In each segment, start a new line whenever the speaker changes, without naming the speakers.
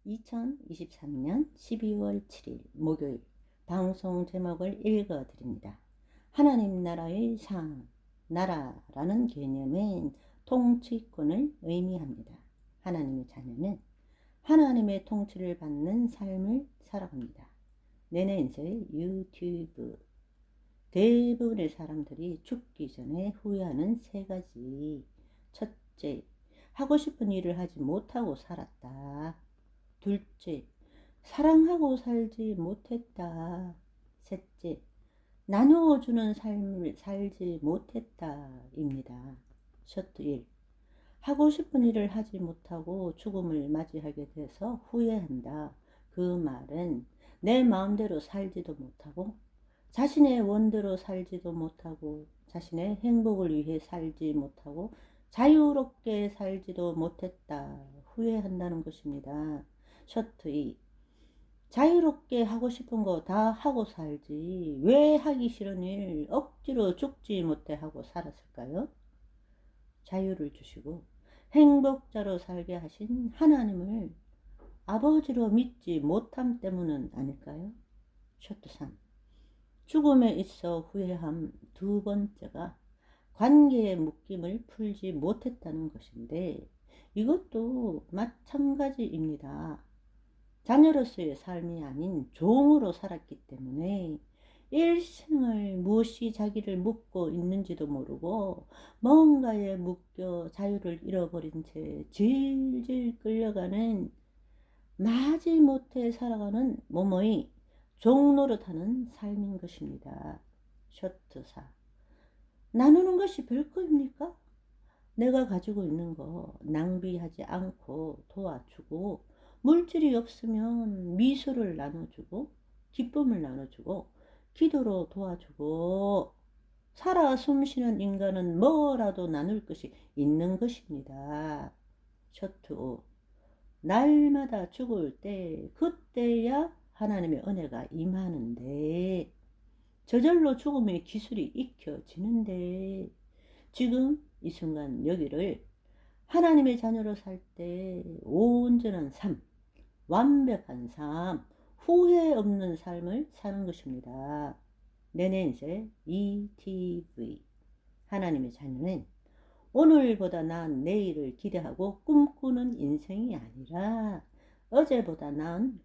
2023년 12월 7일 목요일 방송 제목을 읽어드립니다. 하나님 나라의 상, 나라라는 개념은 통치권을 의미합니다. 하나님의 자녀는 하나님의 통치를 받는 삶을 살아갑니다. 내내인서의 유튜브. 대부분의 사람들이 죽기 전에 후회하는 세 가지. 첫째, 하고 싶은 일을 하지 못하고 살았다. 둘째, 사랑하고 살지 못했다. 셋째, 나누어주는 삶을 살지 못했다 입니다. 셔트 1. 하고 싶은 일을 하지 못하고 죽음을 맞이하게 돼서 후회한다. 그 말은 내 마음대로 살지도 못하고 자신의 원대로 살지도 못하고 자신의 행복을 위해 살지 못하고 자유롭게 살지도 못했다. 후회한다는 것입니다. 셔트 2. 자유롭게 하고 싶은 거 다 하고 살지 왜 하기 싫은 일 억지로 죽지 못해 하고 살았을까요? 자유를 주시고 행복자로 살게 하신 하나님을 아버지로 믿지 못함 때문은 아닐까요? 셔트 3. 죽음에 있어 후회함 두 번째가 관계의 묶임을 풀지 못했다는 것인데 이것도 마찬가지입니다. 자녀로서의 삶이 아닌 종으로 살았기 때문에 일생을 무엇이 자기를 묶고 있는지도 모르고 뭔가에 묶여 자유를 잃어버린 채 질질 끌려가는 마지못해 살아가는 몸의 종노릇하는 삶인 것입니다. 셔트 4. 나누는 것이 별거입니까? 내가 가지고 있는 거 낭비하지 않고 도와주고 물질이 없으면 미소를 나눠주고 기쁨을 나눠주고 기도로 도와주고 살아 숨쉬는 인간은 뭐라도 나눌 것이 있는 것입니다. 셔트 5. 날마다 죽을 때 그때야 하나님의 은혜가 임하는데 저절로 죽음의 기술이 익혀지는데 지금 이 순간 여기를 하나님의 자녀로 살 때 온전한 삶, 완벽한 삶, 후회 없는 삶을 사는 것입니다. 내내인세 ETV. 하나님의 자녀는 오늘보다 나은 내일을 기대하고 꿈꾸는 인생이 아니라 어제보다 나은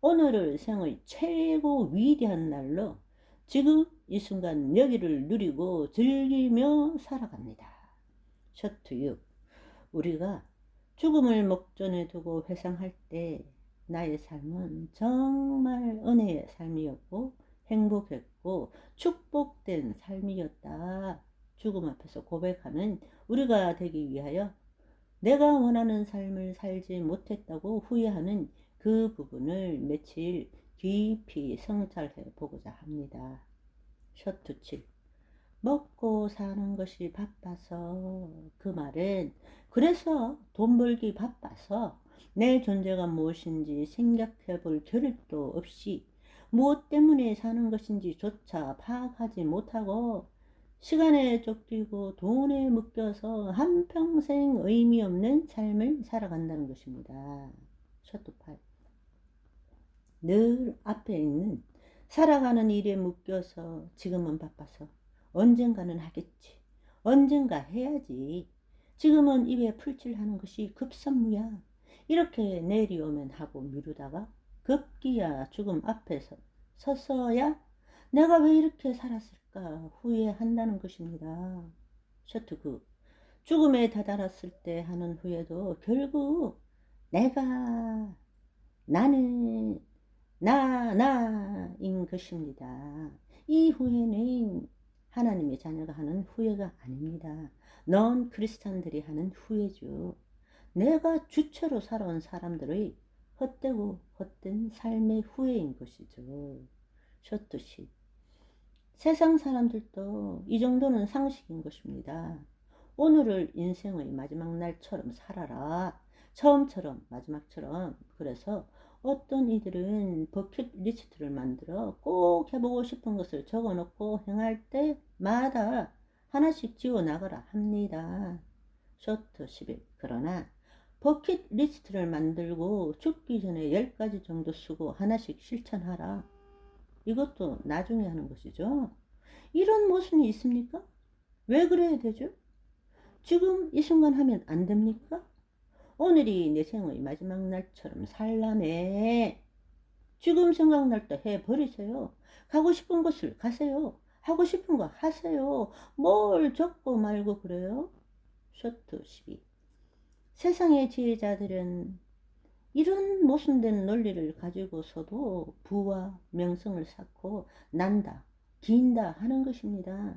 오늘을 생의 최고 위대한 날로 지금 이 순간 여기를 누리고 즐기며 살아갑니다. 셔트 6. 우리가 죽음을 목전에 두고 회상할 때 나의 삶은 정말 은혜의 삶이었고 행복했고 축복된 삶이었다. 죽음 앞에서 고백하는 우리가 되기 위하여 내가 원하는 삶을 살지 못했다고 후회하는 그 부분을 며칠 깊이 성찰해 보고자 합니다. 셔트 7. 먹고 사는 것이 바빠서. 그 말은 그래서 돈 벌기 바빠서 내 존재가 무엇인지 생각해 볼 겨를도 없이 무엇 때문에 사는 것인지 조차 파악하지 못하고 시간에 쫓기고 돈에 묶여서 한평생 의미 없는 삶을 살아간다는 것입니다. 셔트 8. 늘 앞에 있는 살아가는 일에 묶여서 지금은 바빠서 언젠가는 하겠지. 언젠가 해야지. 지금은 입에 풀칠하는 것이 급선무야. 이렇게 내일이 오면 하고 미루다가 급기야 죽음 앞에서 서서야 내가 왜 이렇게 살았을까 후회한다는 것입니다. 셔트 9. 죽음에 다다랐을 때 하는 후회도 결국 내가 나는 나인 것입니다. 이 후회는 하나님의 자녀가 하는 후회가 아닙니다. 넌 크리스찬들이 하는 후회죠. 내가 주체로 살아온 사람들의 헛되고 헛된 삶의 후회인 것이죠. 셔트 10. 세상 사람들도 이 정도는 상식인 것입니다. 오늘을 인생의 마지막 날처럼 살아라. 처음처럼 마지막처럼. 그래서 어떤 이들은 버킷리스트를 만들어 꼭 해보고 싶은 것을 적어놓고 행할 때마다 하나씩 지워나가라 합니다. 셔트 11. 그러나 버킷리스트를 만들고 죽기 전에 10가지 정도 쓰고 하나씩 실천하라. 이것도 나중에 하는 것이죠. 이런 모순이 있습니까? 왜 그래야 되죠? 지금 이 순간 하면 안 됩니까? 오늘이 내 생의 마지막 날처럼 살라매. 지금 생각날 때 해버리세요. 가고 싶은 곳을 가세요. 하고 싶은 거 하세요. 뭘 적고 말고 그래요? 쇼트 12. 세상의 지혜자들은 이런 모순된 논리를 가지고서도 부와 명성을 쌓고 난다, 긴다 하는 것입니다.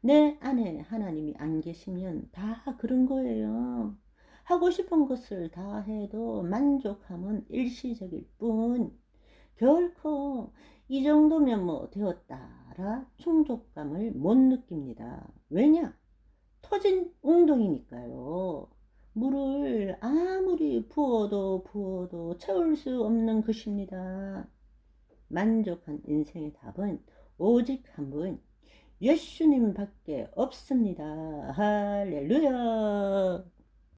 내 안에 하나님이 안 계시면 다 그런 거예요. 하고 싶은 것을 다 해도 만족함은 일시적일 뿐, 결코 이 정도면 뭐 되었다라 충족감을 못 느낍니다. 왜냐? 터진 웅덩이니까요. 물을 아무리 부어도 채울 수 없는 것입니다. 만족한 인생의 답은 오직 한 분, 예수님 밖에 없습니다. 할렐루야.